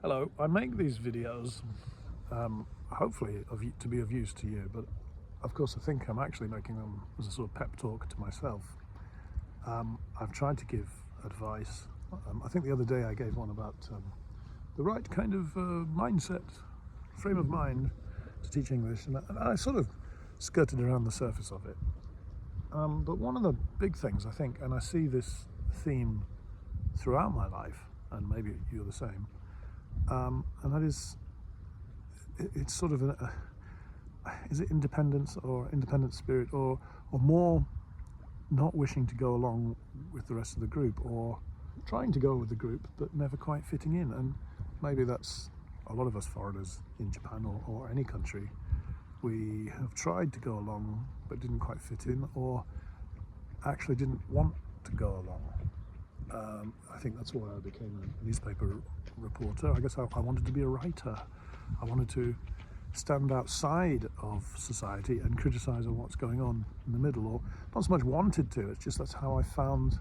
Hello, I make these videos hopefully to be of use to you, but of course I think I'm actually making them as a sort of pep talk to myself. I've tried to give advice. I think the other day I gave one about the right kind of mindset, frame of mind to teach English, and I sort of skirted around the surface of it. But one of the big things I think, and I see this theme throughout my life, and maybe you're the same, and that is, it's sort of is it independence or independent spirit, or more not wishing to go along with the rest of the group, or trying to go with the group but never quite fitting in. And maybe that's a lot of us foreigners in Japan or any country. We have tried to go along but didn't quite fit in, or actually didn't want to go along. I think that's why I became a newspaper reporter. I guess I wanted to be a writer. I wanted to stand outside of society and criticise on what's going on in the middle, or not so much wanted to, it's just that's how I found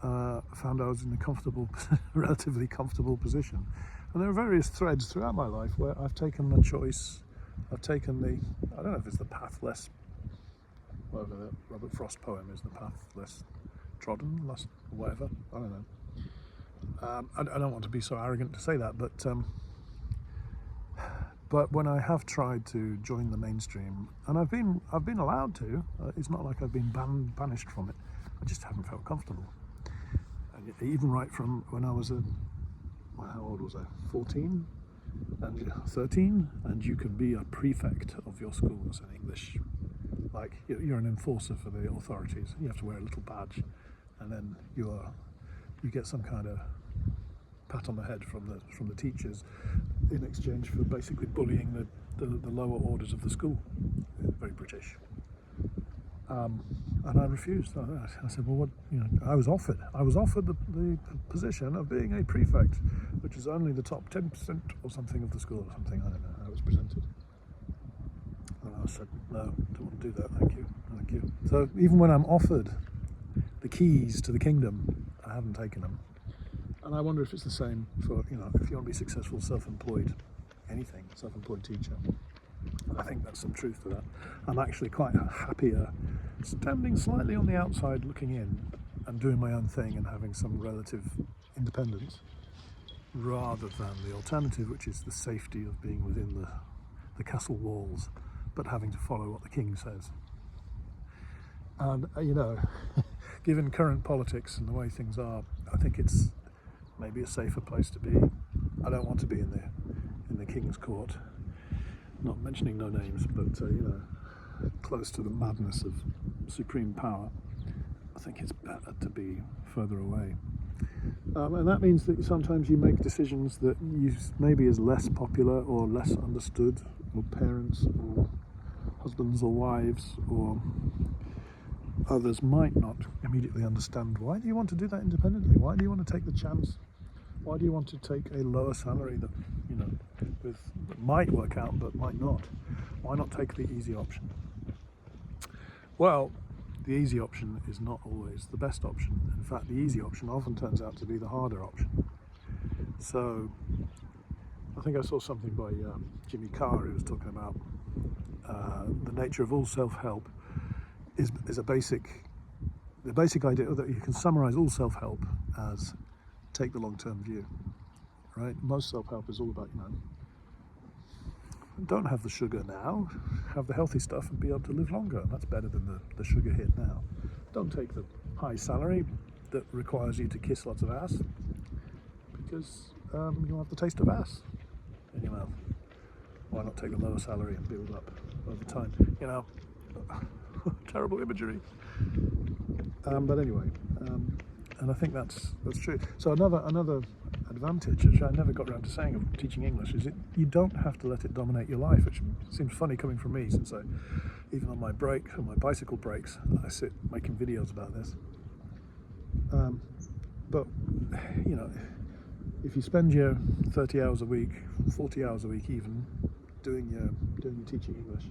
I was in a comfortable, relatively comfortable position. And there are various threads throughout my life where I've taken the choice, I've taken I don't know if it's the path less, whatever the Robert Frost poem is, the path less trodden, less whatever, I don't know. I don't want to be so arrogant to say that, but when I have tried to join the mainstream, and I've been allowed to, it's not like I've been banished from it. I just haven't felt comfortable. And even right from when I was how old was I? 14 and 13, and you can be a prefect of your school as an English, like you're an enforcer for the authorities. You have to wear a little badge, and then you get some kind of pat on the head from the teachers in exchange for basically bullying the lower orders of the school. Very British. And I refused. I said, well, what? I was offered the position of being a prefect, which is only the top 10% or something of the school, or something. I don't know how it was presented. And I said, no, don't want to do that. Thank you. So even when I'm offered the keys to the kingdom, I haven't taken them. And I wonder if it's the same for, if you want to be successful, self-employed, anything, self-employed teacher. I think there's some truth to that. I'm actually quite happier standing slightly on the outside looking in and doing my own thing and having some relative independence, rather than the alternative, which is the safety of being within the castle walls, but having to follow what the king says. And, given current politics and the way things are, I think it's maybe a safer place to be. I don't want to be in the King's Court, not mentioning no names, but close to the madness of supreme power. I think it's better to be further away, and that means that sometimes you make decisions that you maybe is less popular or less understood, or parents or husbands or wives or others might not immediately understand. Why do you want to do that independently? Why do you want to take the chance? Why do you want to take a lower salary that might work out but might not? Why not take the easy option? Well, the easy option is not always the best option. In fact, the easy option often turns out to be the harder option. So I think I saw something by Jimmy Carr, who was talking about the nature of all self-help is the basic idea that you can summarize all self-help as take the long-term view, right? Most self-help is all about, don't have the sugar now, have the healthy stuff and be able to live longer. That's better than the sugar hit now. Don't take the high salary that requires you to kiss lots of ass, because you'll have the taste of ass in your mouth. Why not take the lower salary and build up over time? Terrible imagery. But anyway, and I think that's true. So another advantage, which I never got around to saying, of teaching English, is you don't have to let it dominate your life, which seems funny coming from me, since even on my bicycle breaks, I sit making videos about this. But if you spend your 30 hours a week, 40 hours a week even, doing your teaching English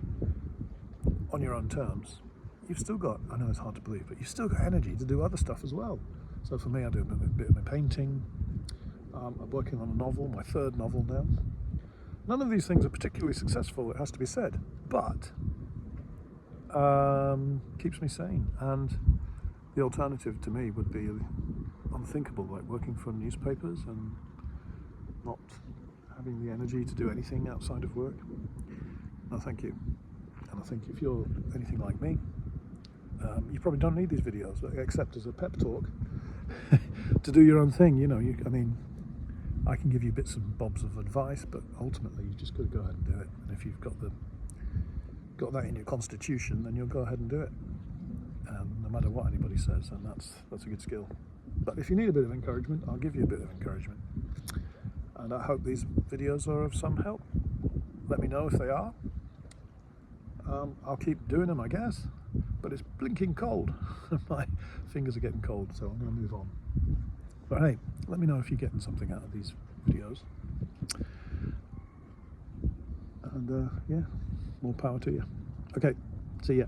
on your own terms, you've still got, I know it's hard to believe, but you've still got energy to do other stuff as well. So for me, I do a bit of my painting, I'm working on a novel, my third novel now. None of these things are particularly successful, it has to be said, but keeps me sane. And the alternative to me would be unthinkable, like working for newspapers and not having the energy to do anything outside of work. No, thank you. And I think if you're anything like me, you probably don't need these videos, except as a pep talk to do your own thing. You know, I mean, I can give you bits and bobs of advice, but ultimately you just got to go ahead and do it. And if you've got that in your constitution, then you'll go ahead and do it, no matter what anybody says, and that's a good skill. But if you need a bit of encouragement, I'll give you a bit of encouragement. And I hope these videos are of some help. Let me know if they are. I'll keep doing them, I guess. But it's blinking cold. My fingers are getting cold, so I'm going to move on. But hey, let me know if you're getting something out of these videos. And yeah, more power to you. Okay, see ya.